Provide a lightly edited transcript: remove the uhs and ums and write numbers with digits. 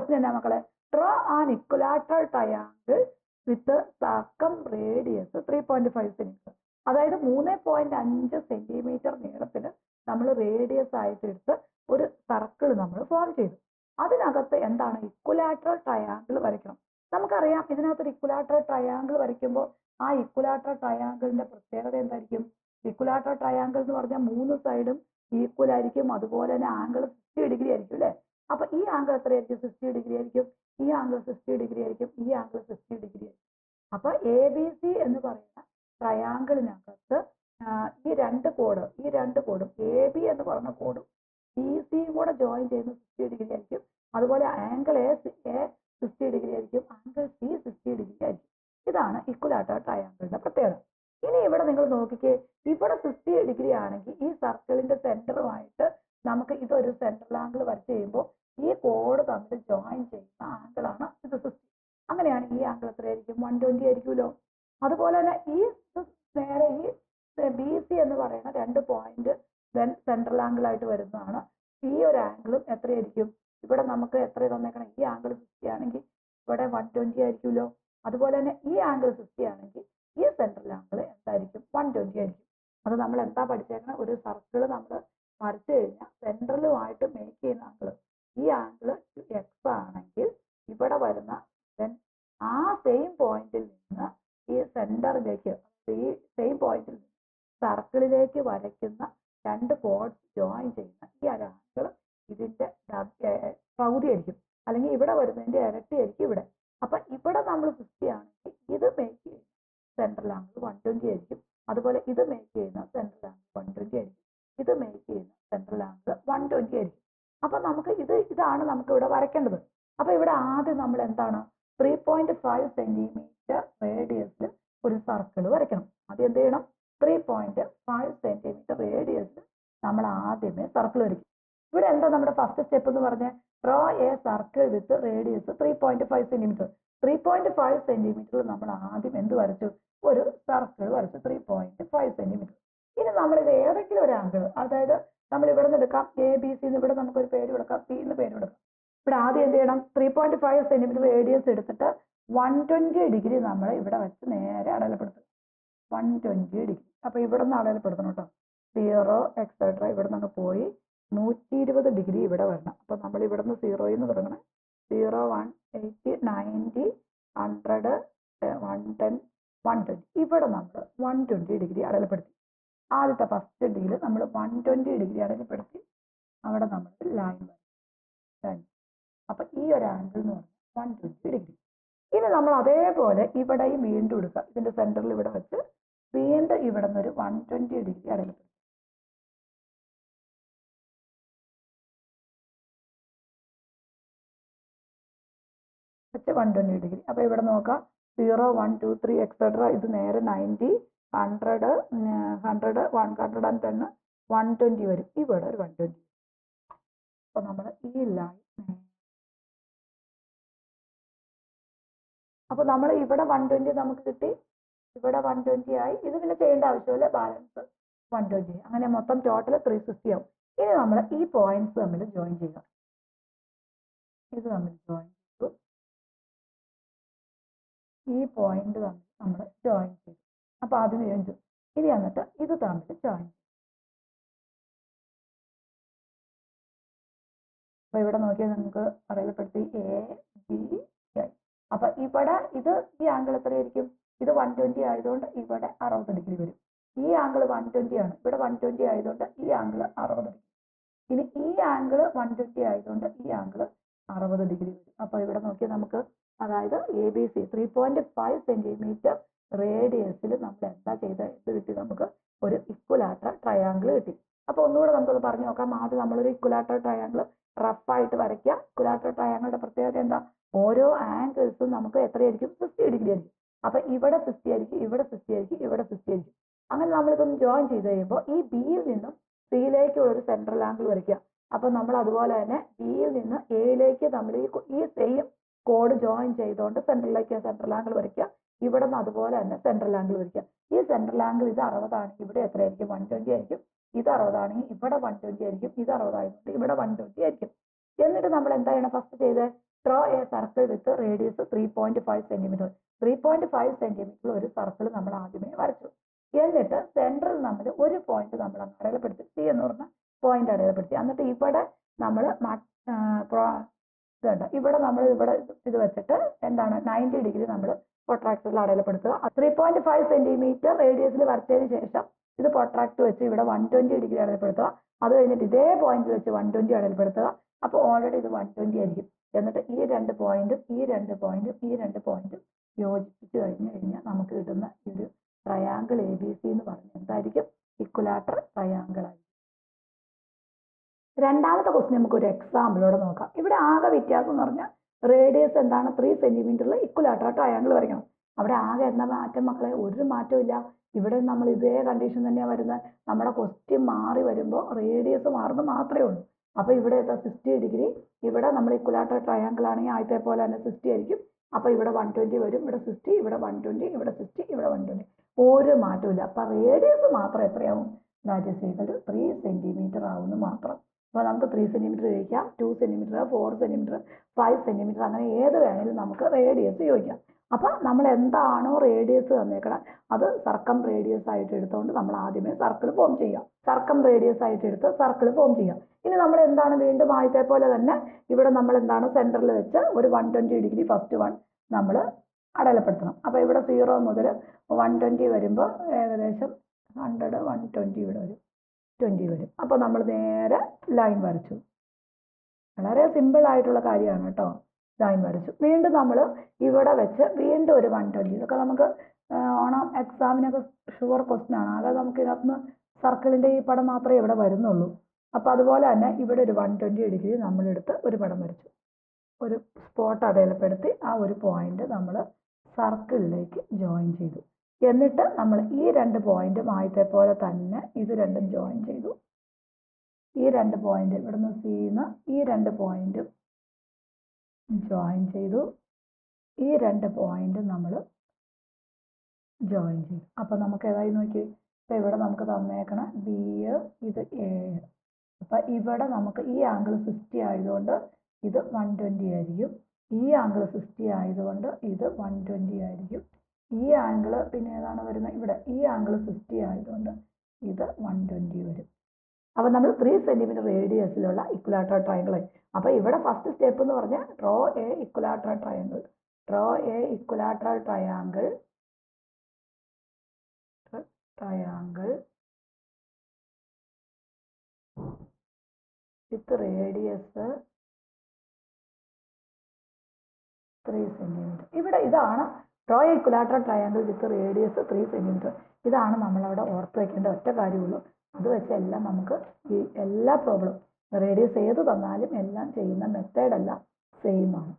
Question എന്നാ മക്കളെ? Draw an equilateral triangle with circum radius 3.5 centimetre. അതായത് 3.5 സെന്റിമീറ്റർ നീളത്തിൽ നമ്മൾ റേഡിയസ് ആയിട്ട് എടുത്ത് ഒരു സർക്കിൾ നമ്മൾ ഫോം ചെയ്തു. അതിനകത്ത് എന്താണ് ഇക്വലാറ്ററൽ ട്രയാങ്കിൾ വരയ്ക്കണം. നമുക്കറിയാം ഇതിനകത്തൊരു ഇക്വലാറ്ററൽ ട്രയാങ്കിൾ വരയ്ക്കുമ്പോൾ ആ ഇക്വലാറ്ററൽ ട്രയാങ്കിളിന്റെ പ്രത്യേകത എന്തായിരിക്കും? ഇക്വലാറ്ററൽ ട്രയാങ്കിൾ എന്ന് പറഞ്ഞാൽ 3 സൈഡും ഈക്വൽ ആയിരിക്കും, അതുപോലെ തന്നെ ആംഗിൾ 60 ഡിഗ്രി ആയിരിക്കും അല്ലേ? അപ്പൊ ഈ ആംഗിൾ എത്രയായിരിക്കും? 60 ഡിഗ്രി ആയിരിക്കും. ഈ ആംഗിൾ 60 ഡിഗ്രി ആയിരിക്കും. ഈ ആംഗിൾ 60 ഡിഗ്രി ആയിരിക്കും. അപ്പൊ എ ബി സി എന്ന് പറയുന്ന ട്രയാങ്കിളിനകത്ത് ഈ രണ്ട് കോഡും എ ബി എന്ന് പറയുന്ന കോഡും ബി സിയും കൂടെ ജോയിൻ ചെയ്യുന്ന 60 ഡിഗ്രി ആയിരിക്കും. അതുപോലെ ആംഗിൾ എ 60 ഡിഗ്രി ആയിരിക്കും, ആംഗിൾ സി 60 ഡിഗ്രി ആയിരിക്കും. ഇതാണ് ഇക്വലാറ്ററൽ ട്രയാങ്കിളിന്റെ പ്രത്യേകത. ഇനി ഇവിടെ നിങ്ങൾ നോക്കിക്കേ, ഇവിടെ 60 ഡിഗ്രി ആണെങ്കിൽ ഈ സർക്കിളിന്റെ സെന്ററുമായിട്ട് നമുക്ക് ഇതൊരു സെൻട്രൽ ആംഗിൾ വരച്ച് കഴിയുമ്പോൾ ഈ കോഡ് തമ്മിൽ ജോയിൻ ചെയ്യുന്ന ആംഗിളാണ് ഇത് 60. അങ്ങനെയാണ് ഈ ആംഗിൾ എത്രയായിരിക്കും? 120 ആയിരിക്കുമല്ലോ. അതുപോലെ തന്നെ ഈ നേരെ ഈ ബി സി എന്ന് പറയുന്ന 2 പോയിന്റ് സെൻട്രൽ ആംഗിൾ ആയിട്ട് വരുന്നതാണ്. ഈ ഒരു ആംഗിളും എത്രയായിരിക്കും? ഇവിടെ നമുക്ക് എത്ര തന്നേക്കണം? ഈ ആംഗിൾ 60 ആണെങ്കിൽ ഇവിടെ 120 ആയിരിക്കുമല്ലോ. അതുപോലെ തന്നെ ഈ ആംഗിൾ 60 ആണെങ്കിൽ ഈ സെൻട്രൽ ആംഗിൾ എന്തായിരിക്കും? 120 ആയിരിക്കും. അത് നമ്മൾ എന്താ പഠിച്ചേക്കണം? ഒരു സർക്കിൾ നമ്മൾ വരച്ചു കഴിഞ്ഞാൽ സെൻട്രലുമായിട്ട് മേക്ക് ചെയ്യുന്ന ആംഗിൾ, ഈ ആംഗിൾ എക്സ് ആണെങ്കിൽ ഇവിടെ വരുന്ന ആ സെയിം പോയിന്റിൽ നിന്ന് ഈ സെന്ററിലേക്ക്, ഈ സെയിം പോയിന്റിൽ നിന്ന് സർക്കിളിലേക്ക് വരയ്ക്കുന്ന 2 കോഡ്സ് ജോയിൻ ചെയ്യുന്ന ഈ ഒരു ആംഗിൾ ഇതിന്റെ പകുതി ആയിരിക്കും, അല്ലെങ്കിൽ ഇവിടെ വരുന്നതിന്റെ ഇരട്ടിയായിരിക്കും ഇവിടെ. അപ്പൊ ഇവിടെ നമ്മൾ 60 ആണെങ്കിൽ ഇത് മേക്ക് ചെയ്യുന്ന സെൻട്രൽ ആംഗിൾ 120 ആയിരിക്കും. അതുപോലെ ഇത് മേക്ക് ചെയ്യുന്ന സെൻട്രൽ ആംഗിൾ 120 ആയിരിക്കും. ഇത് മേക്ക് ചെയ്യുന്ന സെൻട്രൽ ആംഗിൾ 120 ആയിരിക്കും. അപ്പൊ നമുക്ക് ഇതാണ് നമുക്ക് ഇവിടെ വരയ്ക്കേണ്ടത്. അപ്പൊ ഇവിടെ ആദ്യം നമ്മൾ എന്താണ് 3.5 സെന്റിമീറ്റർ റേഡിയസിൽ ഒരു സർക്കിൾ വരയ്ക്കണം. ആദ്യം എന്ത് ചെയ്യണം? 3.5 സെന്റിമീറ്റർ റേഡിയസിൽ നമ്മൾ ആദ്യമേ സർക്കിൾ വരയ്ക്കും. ഇവിടെ എന്താ നമ്മുടെ ഫസ്റ്റ് സ്റ്റെപ്പ് എന്ന് പറഞ്ഞാൽ draw A circle with radius 3.5 centimetre. 3.5 സെന്റിമീറ്ററിൽ നമ്മൾ ആദ്യം എന്ത് വരച്ചു? ഒരു സർക്കിൾ വരച്ചു 3.5 സെന്റിമീറ്റർ. ഇനി നമ്മൾ ഇത് ഏതെങ്കിലും ഒരു ആംഗിൾ, അതായത് നമ്മൾ ഇവിടെ നിന്ന് എടുക്കാം എ ബി സി, ഇവിടെ നമുക്കൊരു പേര് കൊടുക്കാം, സി എന്ന് പേര് കൊടുക്കാം. ഇവിടെ ആദ്യം എന്ത് ചെയ്യണം? 3.5 സെന്റിമീറ്റർ റേഡിയസ് എടുത്തിട്ട് 120 ഡിഗ്രി നമ്മൾ ഇവിടെ വെച്ച് നേരെ അടയാളപ്പെടുത്തും. 120 ഡിഗ്രി. അപ്പൊ ഇവിടെ നിന്ന് അടയാളപ്പെടുത്തണം കേട്ടോ. 0 എക്സെട്ര ഇവിടെ നിന്ന് പോയി 120 ഡിഗ്രി ഇവിടെ വരണം. അപ്പൊ നമ്മൾ ഇവിടെ നിന്ന് 0 എന്ന് തുടങ്ങണം. 0, 1, 80, 90, 100, 110, 120. ഇവിടെ നമ്മൾ 120 ഡിഗ്രി അടയാളപ്പെടുത്തി. ആദ്യത്തെ ഫസ്റ്റ് ഡിഗ്രിയിൽ നമ്മൾ 120 ഡിഗ്രി അടയാളപ്പെടുത്തി അവിടെ നമ്മൾ ലൈൻ വരും. അപ്പൊ ഈ ഒരു ആംഗിൾ എന്ന് പറഞ്ഞാൽ 120 ഡിഗ്രി. ഇനി നമ്മൾ അതേപോലെ ഇവിടെയും വീണ്ടും എടുക്കുക. ഇതിന്റെ സെന്ററിൽ ഇവിടെ വെച്ച് വീണ്ടും ഇവിടെ നിന്ന് ഒരു 120 ഡിഗ്രി അടയാളപ്പെടുത്തി. വെച്ച് 120 ഡിഗ്രി. അപ്പൊ ഇവിടെ നോക്കാം 0, 1, 2, 3 എക്സെട്ര. ഇത് നേരെ 90, 100, 100, 110, 120 വരും. ഇവിടെ ഒരു 120. അപ്പൊ നമ്മൾ ഈ ലൈൻ, അപ്പൊ നമ്മൾ ഇവിടെ 120 നമുക്ക് കിട്ടി, ഇവിടെ 120 ആയി. ഇത് പിന്നെ ചെയ്യേണ്ട ആവശ്യമില്ല, ബാലൻസ് 120. അങ്ങനെ മൊത്തം ടോട്ടൽ 360 ആവും. ഇനി നമ്മൾ ഈ പോയിന്റ്സ് തമ്മിൽ ജോയിൻ ചെയ്യാം. ഇത് തമ്മിൽ ജോയിൻ ചെയ്തു, ഈ പോയിന്റ് തമ്മിൽ നമ്മൾ ജോയിൻ ചെയ്തു. അപ്പൊ അതിന് ജോയിൻ ചെയ്തു. ഇനി എന്നിട്ട് ഇത് തമ്മിൽ ജോയിൻ ചെയ്തു. അപ്പൊ ഇവിടെ നോക്കിയാൽ നമുക്ക് അടയാളപ്പെടുത്തി എ ബി ആയി. അപ്പൊ ഇവിടെ ഇത് ഈ ആംഗിൾ എത്രയായിരിക്കും? ഇത് 120 ആയതുകൊണ്ട് ഇവിടെ 60 ഡിഗ്രി വരും. ഈ ആംഗിൾ 120 ആണ്, ഇവിടെ 120 ആയതുകൊണ്ട് ഈ ആംഗിൾ 60 ഡിഗ്രി. ഇനി ഈ ആംഗിൾ 120 ആയതുകൊണ്ട് ഈ ആംഗിൾ 60 ഡിഗ്രി വരും. അപ്പൊ ഇവിടെ നോക്കിയാൽ നമുക്ക്, അതായത് എ ബി സി 3.5 സെന്റിമീറ്റർ റേഡിയസിൽ നമ്മൾ എന്താ ചെയ്ത എന്ത് കിട്ടി? നമുക്ക് ഒരു ഇക്വലാറ്ററൽ ട്രയാങ്കിൾ കിട്ടി. അപ്പൊ ഒന്നുകൂടെ നമുക്കത് പറഞ്ഞു നോക്കാം. ആദ്യം നമ്മളൊരു ഇക്വലാറ്ററൽ ട്രയാങ്കിൾ റഫായിട്ട് വരയ്ക്കുക. ഇക്വലാറ്ററൽ ട്രയാങ്കിളുടെ പ്രത്യേകത എന്താ? ഓരോ ആംഗിൾസും നമുക്ക് എത്രയായിരിക്കും? 60 ഡിഗ്രി ആയിരിക്കും. അപ്പൊ ഇവിടെ 60 ആയിരിക്കും, ഇവിടെ 60 ആയിരിക്കും, ഇവിടെ 60 ആയിരിക്കും. അങ്ങനെ നമ്മളിതൊന്ന് ജോയിൻ ചെയ്ത് കഴിയുമ്പോൾ ഈ ബിയിൽ നിന്നും സിയിലേക്ക് ഒരു സെൻട്രൽ ആംഗിൾ വരയ്ക്കുക. അപ്പൊ നമ്മൾ അതുപോലെ തന്നെ ബിയിൽ നിന്ന് എയിലേക്ക് നമ്മൾ ഈ സെയിം കോഡ് ജോയിൻ ചെയ്തുകൊണ്ട് സെൻട്രൽ ആംഗിൾ വരയ്ക്കുക. ഇവിടെ നിന്ന് അതുപോലെ തന്നെ സെൻട്രൽ ആംഗിൾ വരയ്ക്കുക. ഈ സെൻട്രൽ ആംഗിൾ ഇത് 60 ആണെങ്കിൽ ഇവിടെ എത്രയായിരിക്കും? 120 ആയിരിക്കും. ഇത് 60 ആണെങ്കിൽ ഇവിടെ 120 ആയിരിക്കും. ഇത് 60 ആയതുകൊണ്ട് ഇവിടെ 120 ആയിരിക്കും. എന്നിട്ട് നമ്മൾ എന്താ ചെയ്യണം? ഫസ്റ്റ് ചെയ്ത് draw A circle with radius 3.5 centimetre. 3.5 centimetre ഒരു സർക്കിൾ നമ്മൾ ആദ്യമേ വരച്ചു. എന്നിട്ട് സെൻട്രൽ നമ്മൾ ഒരു പോയിന്റ് നമ്മൾ അടയാളപ്പെടുത്തി, സി എന്ന് പറഞ്ഞ പോയിന്റ് അടയാളപ്പെടുത്തി. എന്നിട്ട് ഇവിടെ നമ്മൾ ഇവിടെ നമ്മൾ ഇത് വെച്ചിട്ട് എന്താണ് 90 ഡിഗ്രി നമ്മൾ പ്രൊട്രാക്ടറിൽ അടയാളപ്പെടുത്തുക. 3.5 സെന്റിമീറ്റർ റേഡിയസിൽ വരച്ചതിന് ശേഷം ഇത് പ്രൊട്രാക്ടർ വെച്ച് ഇവിടെ 120 ഡിഗ്രി അടയാളപ്പെടുത്തുക. അത് കഴിഞ്ഞിട്ട് ഇതേ പോയിന്റ് വെച്ച് 120 അടയാളപ്പെടുത്തുക. അപ്പോൾ ഓൾറെഡി ഇത് 120 ആയിരിക്കും. എന്നിട്ട് ഈ രണ്ട് പോയിന്റും യോജിപ്പിച്ച് കഴിഞ്ഞാൽ നമുക്ക് കിട്ടുന്ന ഒരു ട്രയാങ്കിൾ ABC എന്ന് പറഞ്ഞാൽ എന്തായിരിക്കും? ഇക്വലാറ്റർ ട്രയാങ്കിൾ ആയിരിക്കും. രണ്ടാമത്തെ ക്വസ്റ്റ്യൻ നമുക്ക് ഒരു എക്സാമ്പിളോടെ നോക്കാം. ഇവിടെ ആകെ വ്യത്യാസം എന്ന് പറഞ്ഞാൽ റേഡിയസ് എന്താണ്? 3 സെന്റിമീറ്ററിൽ ഇക്വലാറ്റർ ട്രയാങ്കിൾ വരയ്ക്കണം. അവിടെ ആകെ എന്താ മാറ്റം മക്കളെ? ഒരു മാറ്റവും ഇല്ല. ഇവിടെ നമ്മൾ ഇതേ കണ്ടീഷൻ തന്നെയാണ് വരുന്നത്. നമ്മുടെ ക്വസ്റ്റ്യൻ മാറി വരുമ്പോൾ റേഡിയസ് മാറുന്നത് മാത്രമേ ഉള്ളൂ. അപ്പോൾ ഇവിടെ 60 ഡിഗ്രി, ഇവിടെ നമ്മൾ ഇക്വലാറ്റർ ട്രയാങ്കിൾ ആണെങ്കിൽ ആദ്യത്തെ പോലെ തന്നെ 60 ആയിരിക്കും. അപ്പോൾ ഇവിടെ 120 വരും, ഇവിടെ 60, ഇവിടെ 120, ഇവിടെ 60, ഇവിടെ 120. ഒരു മാറ്റവും ഇല്ല. അപ്പോൾ റേഡിയസ് മാത്രം എത്രയാവും? That is equal to 3 centimetre ആവുന്നു മാത്രം. അപ്പോൾ നമുക്ക് 3 സെന്റിമീറ്റർ ചോദിക്കാം, 2 സെന്റിമീറ്റർ, 4 സെന്റിമീറ്റർ, 5 സെന്റിമീറ്റർ, അങ്ങനെ ഏത് വേണമെങ്കിലും നമുക്ക് റേഡിയസ് ചോദിക്കാം. അപ്പോൾ നമ്മൾ എന്താണോ റേഡിയസ് തന്നേക്കണം അത് സർക്കം റേഡിയസ് ആയിട്ട് എടുത്തുകൊണ്ട് നമ്മൾ ആദ്യമേ സർക്കിൾ ഫോം ചെയ്യാം. സർക്കം റേഡിയസ് ആയിട്ട് എടുത്ത് സർക്കിൾ ഫോം ചെയ്യാം. ഇനി നമ്മൾ എന്താണ് വീണ്ടും ആദ്യത്തെ പോലെ തന്നെ ഇവിടെ നമ്മൾ എന്താണ് സെൻറ്ററിൽ വെച്ച് ഒരു 120 ഡിഗ്രി ഫസ്റ്റ് വൺ നമ്മൾ അടയാളപ്പെടുത്തണം. അപ്പോൾ ഇവിടെ 0 മുതൽ 120 വരുമ്പോൾ ഏകദേശം 100, 120 ഇവിടെ വരും, 20 വരും. അപ്പോൾ നമ്മൾ നേരെ ലൈൻ വരച്ചു. വളരെ സിമ്പിൾ ആയിട്ടുള്ള കാര്യമാണ് കേട്ടോ. ലൈൻ വരച്ചു. വീണ്ടും നമ്മൾ ഇവിടെ വെച്ച് വീണ്ടും ഒരു 120. ഇതൊക്കെ നമുക്ക് ഓണം എക്സാമിനൊക്കെ ഷുവർ ക്വസ്റ്റ്യൻ ആണ്. ആകെ നമുക്ക് ഇതിനകത്ത് സർക്കിളിൻ്റെ ഈ പടം മാത്രമേ ഇവിടെ വരുന്നുള്ളൂ. അപ്പോൾ അതുപോലെ തന്നെ ഇവിടെ ഒരു 120 ഡിഗ്രി നമ്മളെടുത്ത് ഒരു പടം വരച്ചു. ഒരു സ്പോട്ട് അടയാളപ്പെടുത്തി ആ ഒരു പോയിന്റ് നമ്മൾ സർക്കിളിലേക്ക് ജോയിൻ ചെയ്തു. എന്നിട്ട് നമ്മൾ ഈ രണ്ട് പോയിന്റും ആദ്യത്തെ പോലെ തന്നെ ഇത് രണ്ടും ജോയിൻ ചെയ്തു. ഈ രണ്ട് പോയിന്റ് ഇവിടുന്ന് സിന്ന് ഈ രണ്ട് പോയിന്റും ജോയിൻ ചെയ്തു. ഈ രണ്ട് പോയിന്റ് നമ്മൾ ജോയിൻ ചെയ്തു. അപ്പോൾ നമുക്ക് ഏതായി നോക്കി? ഇപ്പോൾ ഇവിടെ നമുക്ക് തന്നേക്കണ ബി, ഇത് എ. അപ്പം ഇവിടെ നമുക്ക് ഈ ആംഗിൾ 60 ആയതുകൊണ്ട് ഇത് 120 ആയിരിക്കും. ഈ ആംഗിൾ 60 ആയതുകൊണ്ട് ഇത് 120 ആയിരിക്കും. ഈ ആംഗിൾ പിന്നെ ഏതാണ് വരുന്നത്? ഇവിടെ ഈ ആംഗിൾ 60 ആയതുകൊണ്ട് ഇത് 120 വരും. അപ്പോൾ നമ്മൾ 3 സെന്റിമീറ്റർ റേഡിയസിലുള്ള ഇക്വലാറ്റർ ട്രയാങ്കിൾ. അപ്പോൾ ഇവിടെ ഫസ്റ്റ് സ്റ്റെപ്പ് എന്ന് പറഞ്ഞാൽ draw A ഇക്വലാറ്റർ triangle. Draw A ഇക്വലാറ്റർ triangle with radius 3 centimetre. ഇവിടെ ഇതാണ് draw A ഇക്വലാറ്റർ triangle with radius 3 centimetre. ഇതാണ് നമ്മളവിടെ ഓർത്ത് വയ്ക്കേണ്ട ഒറ്റ കാര്യമുള്ളൂ. അത് വെച്ച് എല്ലാം നമുക്ക് ഈ എല്ലാ പ്രോബ്ലം റേഡിയസ് ഏത് തന്നാലും എല്ലാം ചെയ്യുന്ന മെത്തേഡെല്ലാം സെയിം ആണ്.